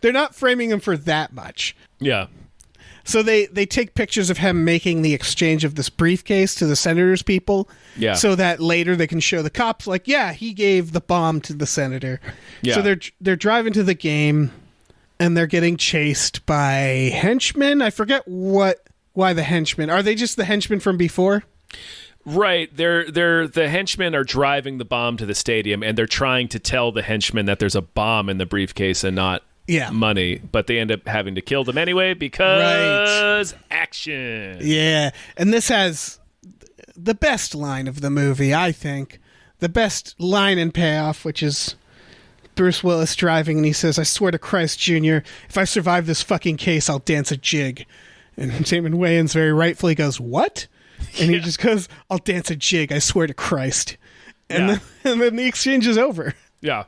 They're not framing him for that much. Yeah. So they take pictures of him making the exchange of this briefcase to the senator's people. Yeah. So that later they can show the cops like, yeah, he gave the bomb to the senator. Yeah. So they're driving to the game, and they're getting chased by henchmen. I forget why the henchmen. Are they just the henchmen from before? Right. They're the henchmen are driving the bomb to the stadium, and they're trying to tell the henchmen that there's a bomb in the briefcase and not money, but they end up having to kill them anyway because action. Yeah, and this has the best line of the movie, I think. The best line and payoff, which is Bruce Willis driving, and he says, "I swear to Christ, Junior, if I survive this fucking case, I'll dance a jig." And Damon Wayans very rightfully goes, "What?" And he just goes, "I'll dance a jig, I swear to Christ." And then the exchange is over. Yeah.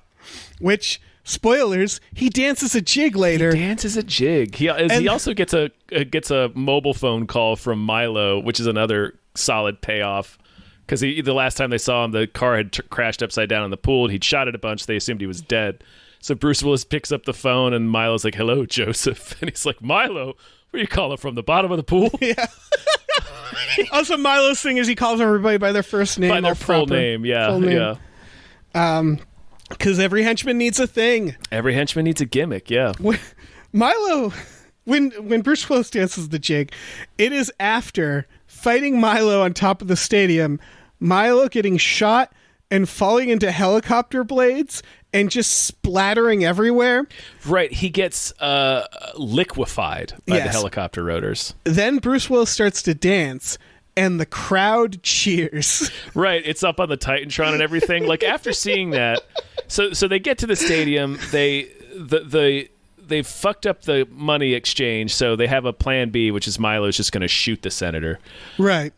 Which... spoilers, he dances a jig later. He also gets a mobile phone call from Milo, which is another solid payoff. Because the last time they saw him, the car had crashed upside down in the pool. He'd shot it a bunch. They assumed he was dead. So Bruce Willis picks up the phone, and Milo's like, "Hello, Joseph." And he's like, "Milo, where you calling from? The bottom of the pool?" Yeah. Also, Milo's thing is he calls everybody by their first name. By their full name, yeah. Because every henchman needs a thing. Every henchman needs a gimmick, yeah. Milo, when Bruce Willis dances the jig, it is after fighting Milo on top of the stadium, Milo getting shot and falling into helicopter blades and just splattering everywhere. Right, he gets liquefied by the helicopter rotors. Then Bruce Willis starts to dance, and the crowd cheers. Right, it's up on the Titantron and everything. Like after seeing that, so they get to the stadium. They've fucked up the money exchange, so they have a plan B, which is Milo's just going to shoot the senator. Right.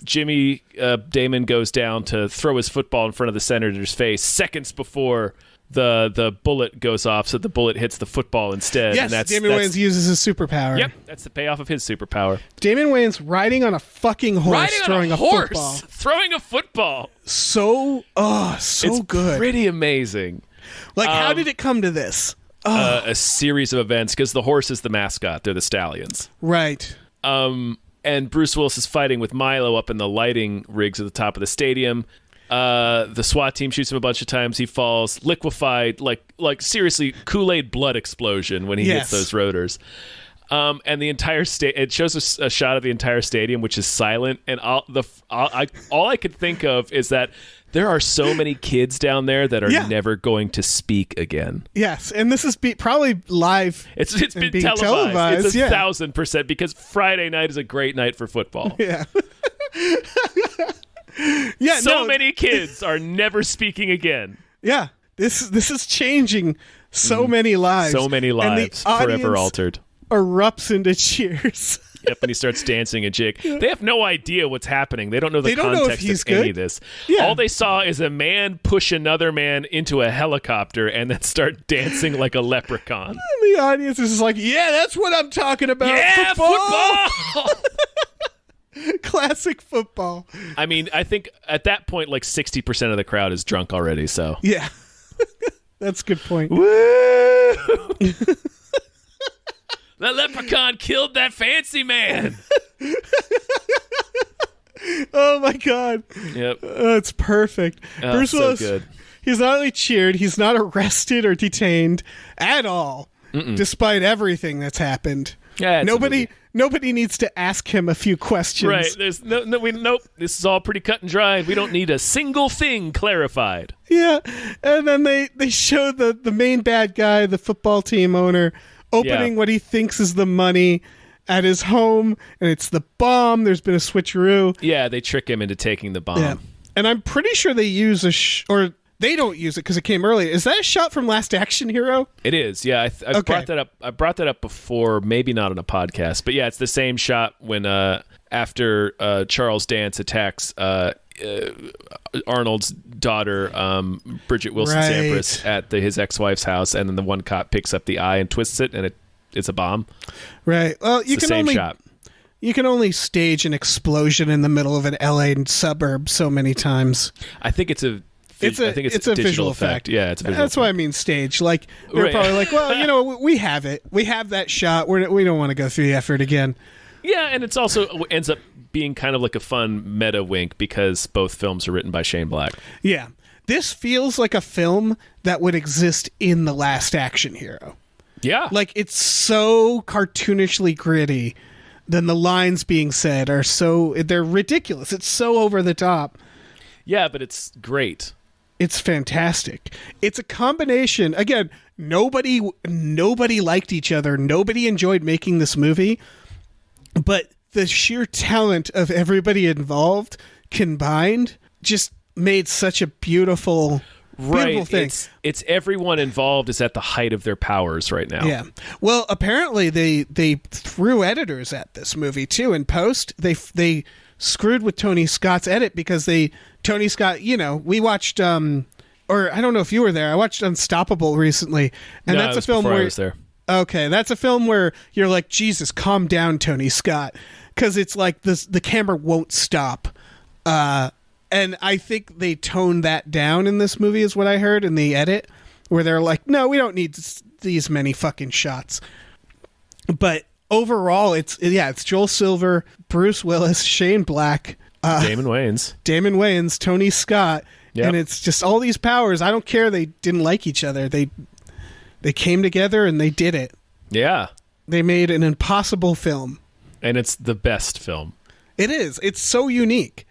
Jimmy Damon goes down to throw his football in front of the senator's face seconds before the bullet goes off, so the bullet hits the football instead. Yes, and Damon Wayans uses his superpower. Yep, that's the payoff of his superpower. Damon Wayans riding on a fucking horse, throwing a football. Throwing a football. So it's good. Pretty amazing. Like, how did it come to this? A series of events, because the horse is the mascot. They're the stallions. Right. And Bruce Willis is fighting with Milo up in the lighting rigs at the top of the stadium. The SWAT team shoots him a bunch of times. He falls liquefied, like seriously, Kool-Aid blood explosion when he hits those rotors. And the entire it shows a shot of the entire stadium, which is silent. And all I could think of is that there are so many kids down there that are never going to speak again. Yes, and this is probably live. It's been televised. It's 1,000%, because Friday night is a great night for football. Yeah. Many kids are never speaking again. Yeah, this is changing so many lives. So many lives forever altered. Erupts into cheers. Yep, and he starts dancing a jig. They have no idea what's happening. They don't know the context of any of this. Yeah. All they saw is a man push another man into a helicopter and then start dancing like a leprechaun. And the audience is just like, yeah, that's what I'm talking about. Yeah, football! Classic football. I mean, I think at that point, like 60% of the crowd is drunk already, so. Yeah. That's a good point. Woo! That leprechaun killed that fancy man. Oh my god. Yep. It's perfect. Bruce Willis, so good. He's not only cheered, he's not arrested or detained at all, despite everything that's happened. Yeah, nobody needs to ask him a few questions. Right. There's nope. This is all pretty cut and dry. We don't need a single thing clarified. Yeah. And then they show the main bad guy, the football team owner, opening what he thinks is the money at his home, and it's the bomb. There's been a switcheroo. Yeah, they trick him into taking the bomb. Yeah. And I'm pretty sure they use or they don't use it because it came early. Is that a shot from Last Action Hero? It is. Yeah, I brought that up. I brought that up before, maybe not on a podcast, but yeah, it's the same shot when after Charles Dance attacks Arnold's daughter, Bridget Wilson Sampras, at his ex-wife's house, and then the one cop picks up the eye and twists it, and it's a bomb. Right. Well, it's the same shot. You can only stage an explosion in the middle of an LA suburb so many times. I think it's a visual effect. Yeah, it's a visual That's why I mean stage. Like, they're probably like, well, we have it. We have that shot. We don't want to go through the effort again. Yeah, and it's also ends up being kind of like a fun meta wink because both films are written by Shane Black. Yeah. This feels like a film that would exist in The Last Action Hero. Yeah. Like, it's so cartoonishly gritty. Then the lines being said they're ridiculous. It's so over the top. Yeah, but it's great. It's fantastic. It's a combination. Again, nobody liked each other. Nobody enjoyed making this movie. But the sheer talent of everybody involved combined just made such a beautiful thing. It's everyone involved is at the height of their powers right now. Yeah. Well, apparently they threw editors at this movie too in post. They screwed with Tony Scott's edit because Tony Scott, we watched or I don't know if you were there. I watched Unstoppable recently, and no, that's a film where I was there. Okay, that's a film where you're like, Jesus, calm down, Tony Scott, because it's like the camera won't stop. And I think they toned that down in this movie, is what I heard in the edit, where they're like, no, we don't need these many fucking shots. But overall, it's Joel Silver, Bruce Willis, Shane Black, Damon Wayans, Tony Scott, and it's just all these powers. I don't care they didn't like each other. They came together and they did it. Yeah. They made an impossible film. And it's the best film. It is. It's so unique.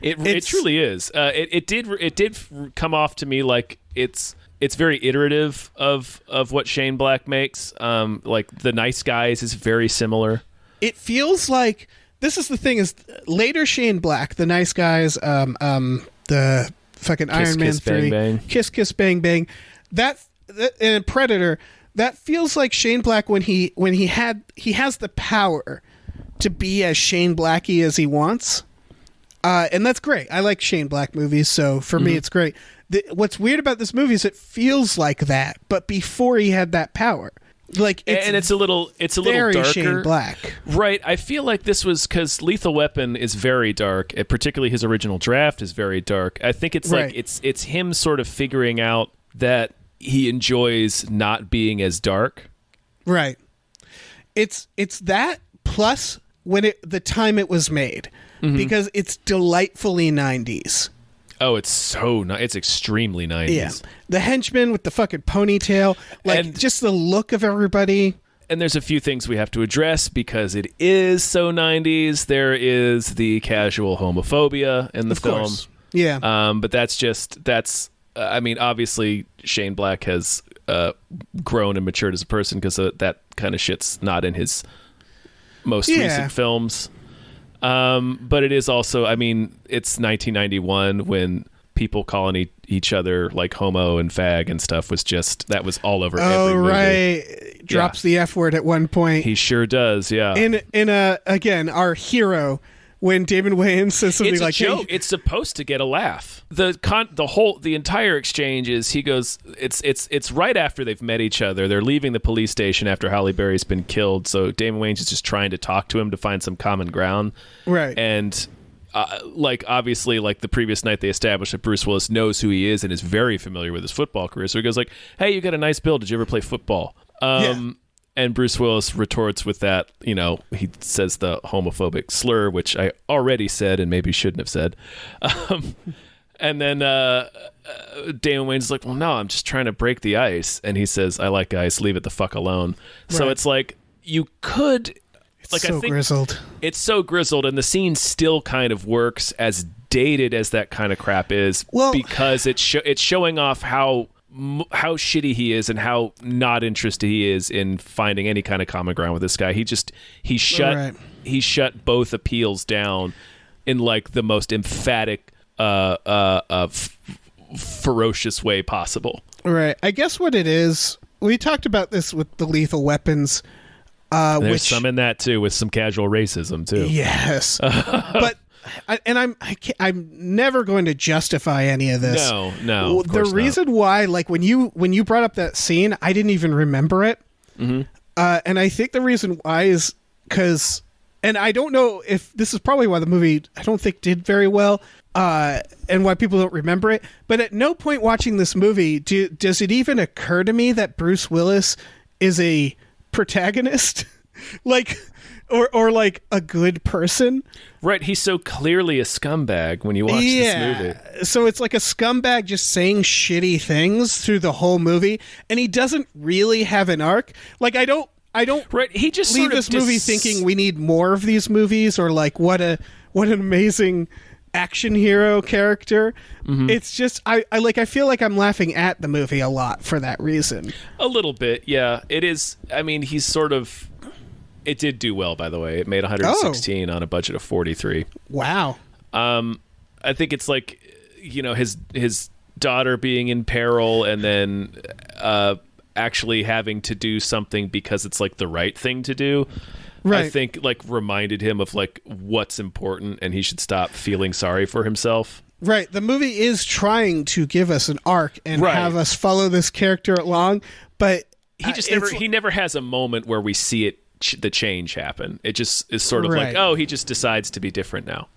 It truly is. It did come off to me like it's very iterative of what Shane Black makes. Like The Nice Guys is very similar. It feels like this is the thing is later Shane Black, The Nice Guys, the fucking Iron Man 3, Bang, Bang. Kiss Kiss Bang Bang, that and Predator. That feels like Shane Black when he has the power to be as Shane Blacky as he wants. And that's great. I like Shane Black movies, so for me, it's great. What's weird about this movie is it feels like that, but before he had that power, it's a little darker. Shane Black, right? I feel like this was because Lethal Weapon is very dark, particularly his original draft is very dark. I think it's like it's him sort of figuring out that he enjoys not being as dark, right? It's that plus the time it was made. Because it's delightfully 90s. Oh, it's extremely 90s. Yeah. The henchman with the fucking ponytail, and just the look of everybody. And there's a few things we have to address because it is so 90s. There is the casual homophobia in the film. Course. Yeah. But I mean, obviously Shane Black has grown and matured as a person because that kind of shit's not in his most recent films. But it is also, I mean, it's 1991 when people calling each other like homo and fag and stuff that was all over every movie. Right. Drops the F word at one point. He sure does, yeah. Again, our hero, when Damon Wayans says something like, it's a joke. It's supposed to get a laugh. The entire exchange is he goes, it's right after they've met each other. They're leaving the police station after Halle Berry's been killed. So Damon Wayans is just trying to talk to him to find some common ground. Right. And obviously, like the previous night, they established that Bruce Willis knows who he is and is very familiar with his football career. So he goes like, "Hey, you got a nice build. Did you ever play football?" And Bruce Willis retorts with that, he says the homophobic slur, which I already said and maybe shouldn't have said. And then Damon Wayans is like, well, no, I'm just trying to break the ice. And he says, I like ice, leave it the fuck alone. Right. So it's like, you could like so I think grizzled. it's so grizzled, and the scene still kind of works as dated as that kind of crap is, because it's showing off how shitty he is and how not interested he is in finding any kind of common ground with this guy. He shut both appeals down in like the most emphatic, ferocious way possible. Right. I guess what it is, we talked about this with the Lethal Weapons. There's some in that too, with some casual racism too. Yes, but I'm never going to justify any of this. No. The reason why, like when you brought up that scene, I didn't even remember it. Mm-hmm. And I think the reason why is because, and I don't know if this is probably why the movie I don't think did very well, and why people don't remember it. But at no point watching this movie does it even occur to me that Bruce Willis is a protagonist, like, or like a good person. Right, he's so clearly a scumbag when you watch this movie. So it's like a scumbag just saying shitty things through the whole movie, and he doesn't really have an arc. Like I don't right. He just leave sort of this movie thinking we need more of these movies, or like what an amazing action hero character. Mm-hmm. It's just I feel like I'm laughing at the movie a lot for that reason. A little bit, yeah. It is. I mean, he's sort of. It did do well, by the way. It made 116 on a budget of 43. Wow. I think it's like, his daughter being in peril, and then actually having to do something because it's like the right thing to do. Right. I think like reminded him of like what's important, and he should stop feeling sorry for himself. Right. The movie is trying to give us an arc and have us follow this character along, but he just never has a moment where we see it. The change happen. It just is sort of like, oh, he just decides to be different now.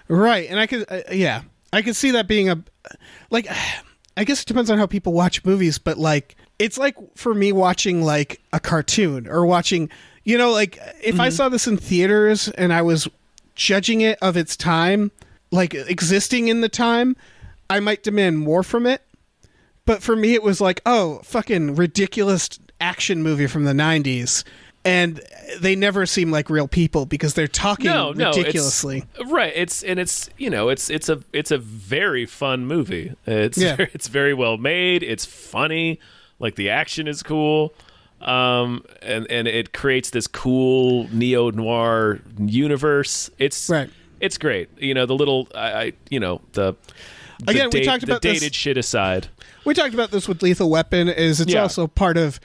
Right. And I could, I could see that being like, I guess it depends on how people watch movies, but like, it's like for me watching like a cartoon or watching, like if I saw this in theaters and I was judging it of its time, like existing in the time, I might demand more from it. But for me, it was like, oh, fucking ridiculous action movie from the 90s. And they never seem like real people because they're talking ridiculously. It's a very fun movie. It's very well made. It's funny. Like the action is cool. And it creates this cool neo-noir universe. It's great. The little we talked about the dated shit aside. We talked about this with Lethal Weapon. It's also part of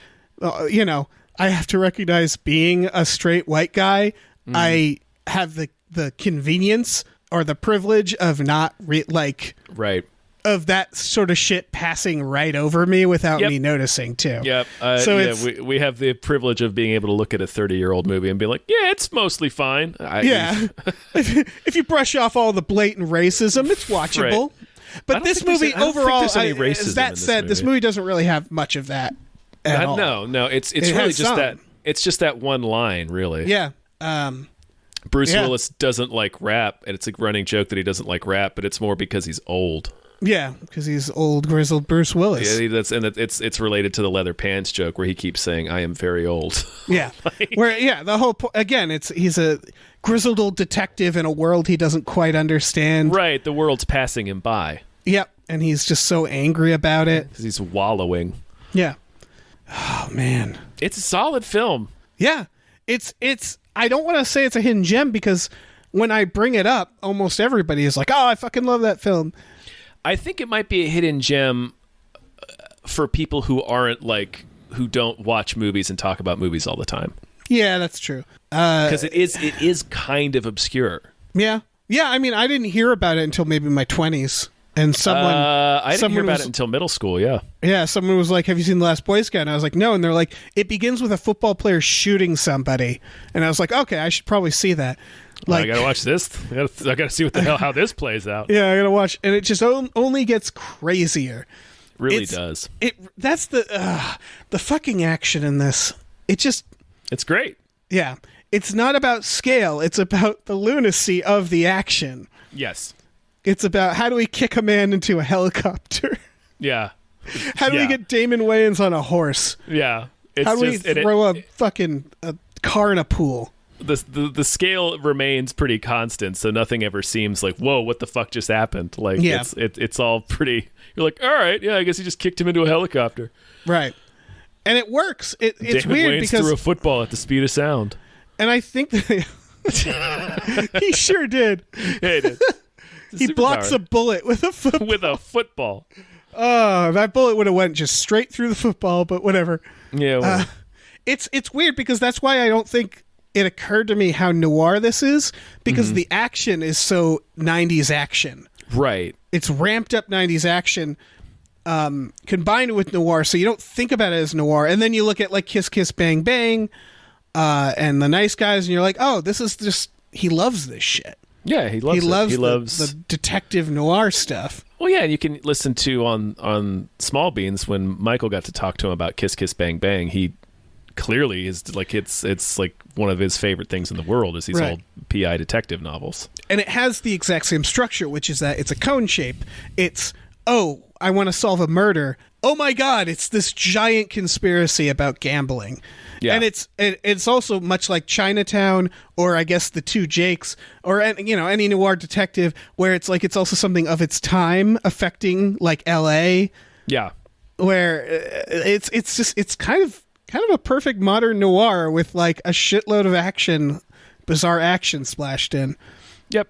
I have to recognize being a straight white guy. I have the convenience or the privilege of not of that sort of shit passing right over me without me noticing too. Yep. We have the privilege of being able to look at a 30-year-old movie and be like, yeah, it's mostly fine. If you brush off all the blatant racism, it's watchable. Right. But this movie overall, as that said, this movie doesn't really have much of that. No, it's really just some. That it's just that one line, really. Yeah. Bruce Willis doesn't like rap, and it's a running joke that he doesn't like rap, but it's more because he's old. Yeah, because he's old, grizzled Bruce Willis. Yeah, it's related to the leather pants joke where he keeps saying, "I am very old." Yeah, the whole again, he's a grizzled old detective in a world he doesn't quite understand. Right, the world's passing him by. Yep, and he's just so angry about it because he's wallowing. Yeah. Oh man, it's a solid film. Yeah, it's. I don't want to say it's a hidden gem because when I bring it up, almost everybody is like, "Oh, I fucking love that film." I think it might be a hidden gem for people who who don't watch movies and talk about movies all the time. Yeah, that's true. Because it is kind of obscure. Yeah. I mean, I didn't hear about it until maybe my 20s. And I didn't hear about it until middle school, yeah. Yeah, someone was like, have you seen The Last Boy Scout? And I was like, no. And they're like, it begins with a football player shooting somebody. And I was like, okay, I should probably see that. Like, I gotta watch this. I gotta see what the hell how this plays out. Yeah, I gotta watch. And it just only gets crazier. Really does. That's the fucking action in this. It's great. Yeah. It's not about scale. It's about the lunacy of the action. Yes. It's about how do we kick a man into a helicopter? Yeah. How do we get Damon Wayans on a horse? Yeah. How do we throw a fucking car in a pool? the scale remains pretty constant, so nothing ever seems like, whoa, what the fuck just happened? Like, Yeah. it's all pretty. You're like, all right, yeah, I guess he just kicked him into a helicopter. Right. And it works. It's David weird Wayne's because threw a football at the speed of sound. and I think that he sure did. Yeah, he did. He blocks a bullet with a football. with a football. Oh, that bullet would have went just straight through the football, but whatever. Yeah. Well, It's weird because that's why I don't think it occurred to me how noir this is, because the action is so 90s action. right. It's ramped up 90s action combined with noir, so you don't think about it as noir. And then you look at like Kiss Kiss Bang Bang and The Nice Guys, and you're like, oh, this is just, he loves this shit. Yeah, he loves it. He loves the detective noir stuff. Well, yeah, and you can listen to on Small Beans when Michael got to talk to him about Kiss Kiss Bang Bang. He clearly is like it's like one of his favorite things in the world is these Right. old PI detective novels. And it has the exact same structure, which is that it's a cone shape. It's, oh, I want to solve a murder. Oh my God, it's this giant conspiracy about gambling. Yeah. And it's also much like Chinatown, or I guess The Two Jakes, or any noir detective, where it's like it's also something of its time affecting like L.A., Yeah. where it's kind of a perfect modern noir with like a shitload of action, bizarre action splashed in. Yep.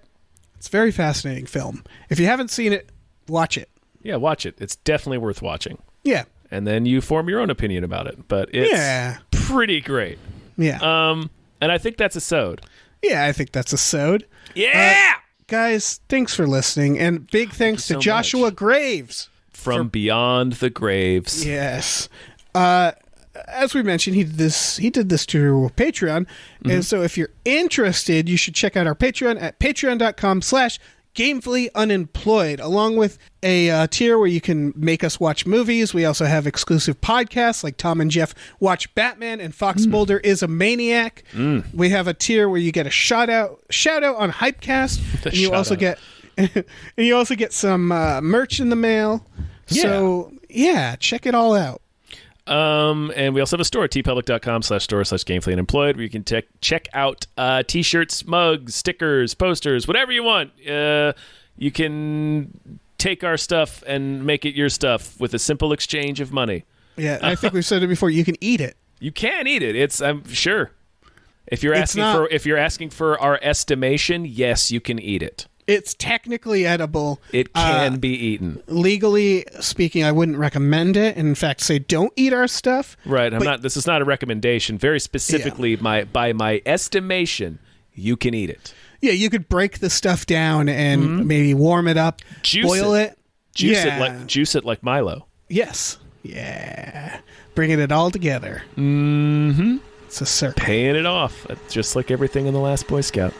It's a very fascinating film. If you haven't seen it, watch it. Yeah, watch it. It's definitely worth watching. Yeah. And then you form your own opinion about it. But it's pretty great. Yeah. And I think that's a sode. Yeah, I think that's a sode. Yeah! Guys, thanks for listening. And big thanks to so Joshua much. Graves. From Beyond the Graves. Yes. As we mentioned, he did this through Patreon. And so if you're interested, you should check out our Patreon at patreon.com/gamefully unemployed, along with a tier where you can make us watch movies. We also have exclusive podcasts like Tom and Jeff Watch Batman and Fox Mulder is a Maniac. We have a tier where you get a shout out on Hypecast. And you also get some merch in the mail. Yeah. So yeah, check it all out. And we also have a store, tpublic.com/store/gamefully unemployed, where you can check out t-shirts, mugs, stickers, posters, whatever you want. You can take our stuff and make it your stuff with a simple exchange of money. Yeah, I think we've said it before. You can eat it. You can eat it. I'm sure. If you're It's asking for our estimation, yes, you can eat it. It's technically edible. It can be eaten. Legally speaking, I wouldn't recommend it. And in fact, say don't eat our stuff. Right. This is not a recommendation. Very specifically, by my estimation, you can eat it. Yeah, you could break the stuff down and maybe warm it up, boil it. Juice it like Milo. Yes. Yeah. Bringing it all together. Mm-hmm. It's a circle. Paying it off, just like everything in The Last Boy Scout.